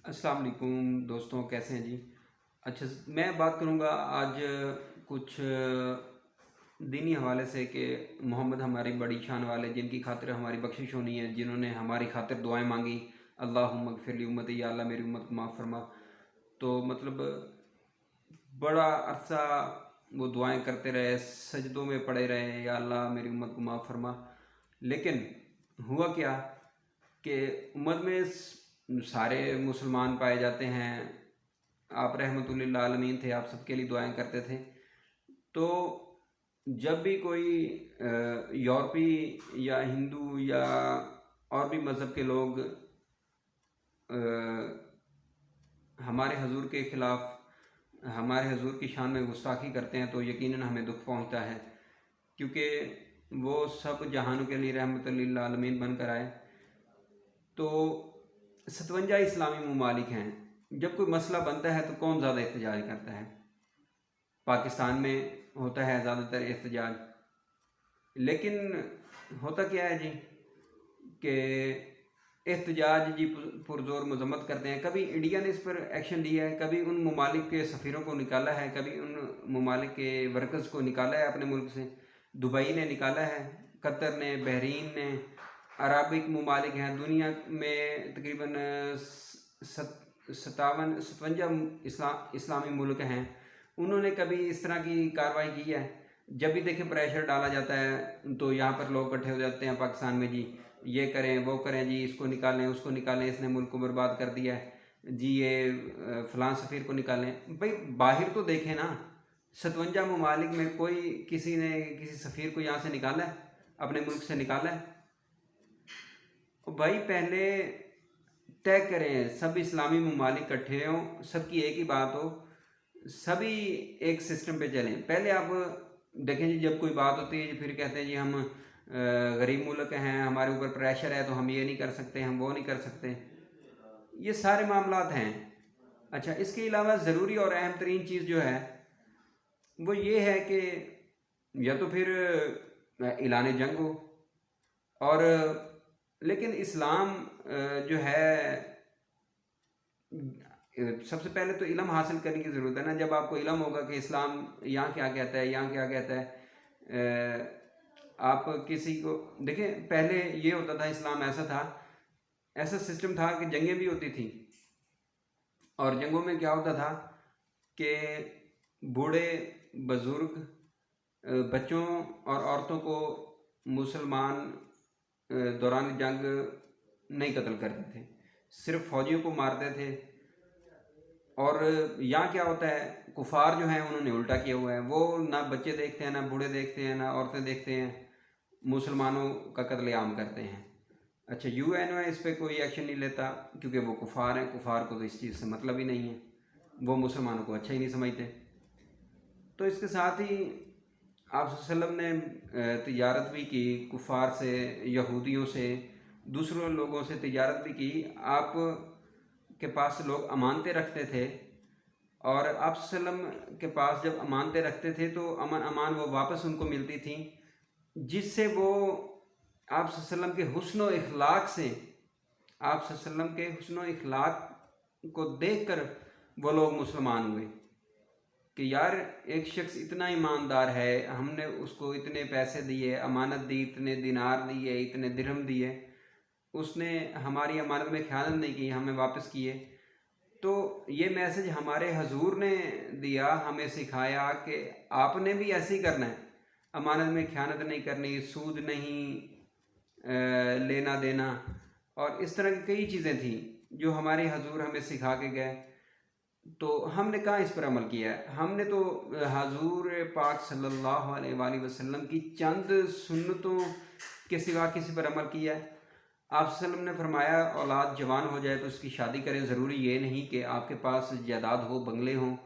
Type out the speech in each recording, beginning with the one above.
السلام علیکم دوستوں، کیسے ہیں جی؟ اچھا، میں بات کروں گا آج کچھ دینی حوالے سے کہ محمد ہماری بڑی شان والے، جن کی خاطر ہماری بخشش ہونی ہے، جنہوں نے ہماری خاطر دعائیں مانگی، اللہم اغفر لی امتی، یا اللہ میری امت کو معاف فرما. تو مطلب بڑا عرصہ وہ دعائیں کرتے رہے، سجدوں میں پڑے رہے، یا اللہ میری امت کو معاف فرما. لیکن ہوا کیا کہ امت میں سارے مسلمان پائے جاتے ہیں. آپ رحمۃ للعالمین تھے، آپ سب کے لیے دعائیں کرتے تھے. تو جب بھی کوئی یورپی یا ہندو یا اور بھی مذہب کے لوگ ہمارے حضور کے خلاف، ہمارے حضور کی شان میں گستاخی کرتے ہیں، تو یقیناً ہمیں دکھ پہنچتا ہے، کیونکہ وہ سب جہانوں کے لیے رحمۃ للعالمین بن کر آئے. تو 57 اسلامی ممالک ہیں. جب کوئی مسئلہ بنتا ہے تو کون زیادہ احتجاج کرتا ہے؟ پاکستان میں ہوتا ہے زیادہ تر احتجاج. لیکن ہوتا کیا ہے جی کہ احتجاج جی پرزور مذمت کرتے ہیں. کبھی انڈیا نے اس پر ایکشن لیا ہے، کبھی ان ممالک کے سفیروں کو نکالا ہے، کبھی ان ممالک کے ورکرز کو نکالا ہے اپنے ملک سے. دبئی نے نکالا ہے، قطر نے، بحرین نے، عربک ممالک ہیں دنیا میں تقریباً 57 اسلامی ملک ہیں، انہوں نے کبھی اس طرح کی کارروائی کی ہے؟ جب بھی دیکھیں پریشر ڈالا جاتا ہے تو یہاں پر لوگ اکٹھے ہو جاتے ہیں پاکستان میں، جی یہ کریں وہ کریں، جی اس کو نکالیں اس کو نکالیں، اس نے ملک کو برباد کر دیا ہے، جی یہ فلاں سفیر کو نکالیں. بھائی باہر تو دیکھیں نا، 57 ممالک میں کوئی کسی نے کسی سفیر کو یہاں سے نکالا ہے، اپنے ملک سے نکالا ہے؟ بھائی پہلے طے کریں، سب اسلامی ممالک اکٹھے ہوں، سب کی ایک ہی بات ہو، سبھی ایک سسٹم پہ چلیں. پہلے آپ دیکھیں جی، جب کوئی بات ہوتی ہے پھر کہتے ہیں جی ہم غریب ملک ہیں، ہمارے اوپر پریشر ہے تو ہم یہ نہیں کر سکتے، ہم وہ نہیں کر سکتے. یہ سارے معاملات ہیں. اچھا، اس کے علاوہ ضروری اور اہم ترین چیز جو ہے وہ یہ ہے کہ یا تو پھر اعلان جنگ ہو. اور لیکن اسلام جو ہے، سب سے پہلے تو علم حاصل کرنے کی ضرورت ہے نا. جب آپ کو علم ہوگا کہ اسلام یہاں کیا کہتا ہے، یہاں کیا کہتا ہے. آپ کسی کو دیکھیں، پہلے یہ ہوتا تھا، اسلام ایسا تھا، ایسا سسٹم تھا کہ جنگیں بھی ہوتی تھیں، اور جنگوں میں کیا ہوتا تھا کہ بوڑھے بزرگ بچوں اور عورتوں کو مسلمان دوران جنگ نہیں قتل کرتے تھے، صرف فوجیوں کو مارتے تھے. اور یہاں کیا ہوتا ہے، کفار جو ہیں انہوں نے الٹا کیا ہوا ہے، وہ نہ بچے دیکھتے ہیں، نہ بوڑھے دیکھتے ہیں، نہ عورتیں دیکھتے ہیں، مسلمانوں کا قتل عام کرتے ہیں. اچھا، یو این او اس پہ کوئی ایکشن نہیں لیتا، کیونکہ وہ کفار ہیں، کفار کو تو اس چیز سے مطلب ہی نہیں ہے، وہ مسلمانوں کو اچھا ہی نہیں سمجھتے. تو اس کے ساتھ ہی آپ صلی اللہ علیہ وسلم نے تجارت بھی کی کفار سے، یہودیوں سے، دوسروں لوگوں سے تجارت بھی کی. آپ کے پاس لوگ امانتیں رکھتے تھے، اور آپ صلی اللہ علیہ وسلم کے پاس جب امانتیں رکھتے تھے تو امان وہ واپس ان کو ملتی تھیں، جس سے وہ آپ صلی اللہ علیہ وسلم کے حسن و اخلاق سے، آپ صلی اللہ علیہ وسلم کے حسن و اخلاق کو دیکھ کر وہ لوگ مسلمان ہوئے کہ یار ایک شخص اتنا ایماندار ہے، ہم نے اس کو اتنے پیسے دیے، امانت دی، اتنے دینار دیے، اتنے درہم دیے، اس نے ہماری امانت میں خیانت نہیں کی، ہمیں واپس کیے. تو یہ میسج ہمارے حضور نے دیا، ہمیں سکھایا کہ آپ نے بھی ایسے ہی کرنا ہے، امانت میں خیانت نہیں کرنی، سود نہیں لینا دینا، اور اس طرح کی کئی چیزیں تھیں جو ہمارے حضور ہمیں سکھا کے گئے. تو ہم نے کہاں اس پر عمل کیا ہے؟ ہم نے تو حضور پاک صلی اللہ علیہ وآلہ وسلم کی چند سنتوں کے سوا کسی پر عمل کیا ہے؟ آپ صلی اللہ علیہ وسلم نے فرمایا اولاد جوان ہو جائے تو اس کی شادی کریں. ضروری یہ نہیں کہ آپ کے پاس جائیداد ہو، بنگلے ہوں،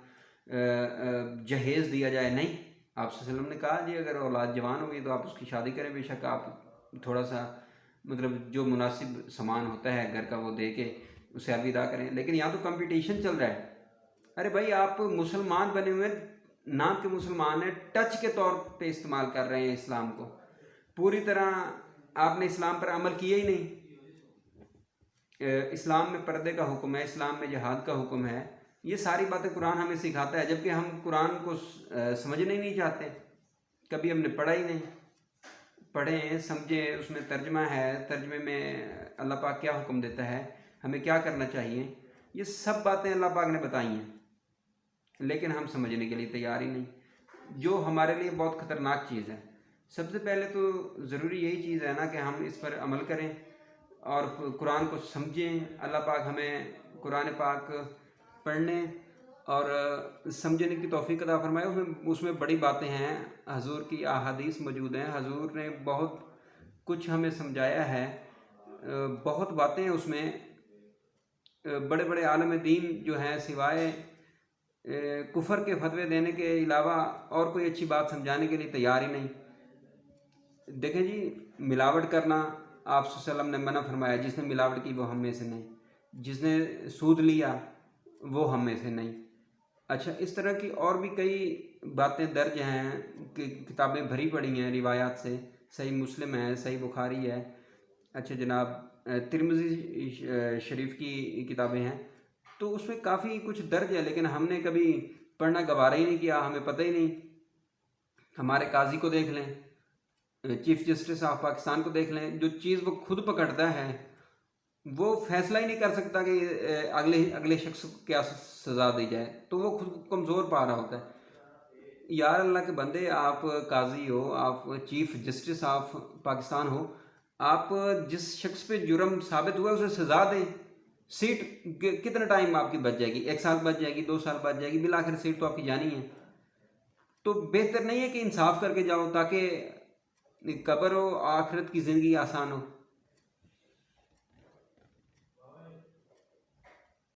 جہیز دیا جائے، نہیں. آپ صلی اللہ علیہ وسلم نے کہا جی اگر اولاد جوان ہوگی تو آپ اس کی شادی کریں، بے شک آپ تھوڑا سا مطلب جو مناسب سامان ہوتا ہے گھر کا وہ دے کے اسے الوداع کریں. لیکن یہاں تو کمپٹیشن چل رہا ہے. ارے بھائی آپ مسلمان بنے ہوئے، نام کے مسلمان ہیں، ٹچ کے طور پہ استعمال کر رہے ہیں اسلام کو، پوری طرح آپ نے اسلام پر عمل کیا ہی نہیں. اسلام میں پردے کا حکم ہے، اسلام میں جہاد کا حکم ہے، یہ ساری باتیں قرآن ہمیں سکھاتا ہے، جبکہ ہم قرآن کو سمجھنا ہی نہیں چاہتے، کبھی ہم نے پڑھا ہی نہیں۔ پڑھیں، سمجھیں، اس میں ترجمہ ہے، ترجمے میں اللہ پاک کیا حکم دیتا ہے، ہمیں کیا کرنا چاہیے، یہ سب باتیں اللہ پاک نے بتائی ہیں، لیکن ہم سمجھنے کے لیے تیار ہی نہیں، جو ہمارے لیے بہت خطرناک چیز ہے۔ سب سے پہلے تو ضروری یہی چیز ہے نا کہ ہم اس پر عمل کریں اور قرآن کو سمجھیں۔ اللہ پاک ہمیں قرآن پاک پڑھنے اور سمجھنے کی توفیق عطا فرمائے۔ اس میں بڑی باتیں ہیں، حضور کی احادیث موجود ہیں، حضور نے بہت کچھ ہمیں سمجھایا ہے، بہت باتیں اس میں۔ بڑے بڑے عالم دین جو ہیں سوائے کفر کے فتوے دینے کے علاوہ اور کوئی اچھی بات سمجھانے کے لیے تیار ہی نہیں۔ دیکھیں جی، ملاوٹ کرنا آپ صلی اللہ علیہ وسلم نے منع فرمایا، جس نے ملاوٹ کی وہ ہم میں سے نہیں، جس نے سود لیا وہ ہم میں سے نہیں۔ اچھا، اس طرح کی اور بھی کئی باتیں درج ہیں کہ کتابیں بھری پڑی ہیں روایات سے، صحیح مسلم ہے، صحیح بخاری ہے، اچھا جناب ترمذی شریف کی کتابیں ہیں، تو اس میں کافی کچھ درج ہے، لیکن ہم نے کبھی پڑھنا گوارا ہی نہیں کیا، ہمیں پتہ ہی نہیں۔ ہمارے قاضی کو دیکھ لیں، چیف جسٹس آف پاکستان کو دیکھ لیں، جو چیز وہ خود پکڑتا ہے وہ فیصلہ ہی نہیں کر سکتا کہ اگلے شخص کو کیا سزا دی جائے، تو وہ خود کو کمزور پا رہا ہوتا ہے۔ یار اللہ کے بندے، آپ قاضی ہو، آپ چیف جسٹس آف پاکستان ہو، آپ جس شخص پہ جرم ثابت ہوا ہے اسے سزا دیں۔ سیٹ کتنا ٹائم آپ کی بچ جائے گی؟ 1 سال بچ جائے گی، 2 سال بچ جائے گی، بالآخر سیٹ تو آپ کی جانی ہے۔ تو بہتر نہیں ہے کہ انصاف کر کے جاؤ تاکہ قبر و آخرت کی زندگی آسان ہو؟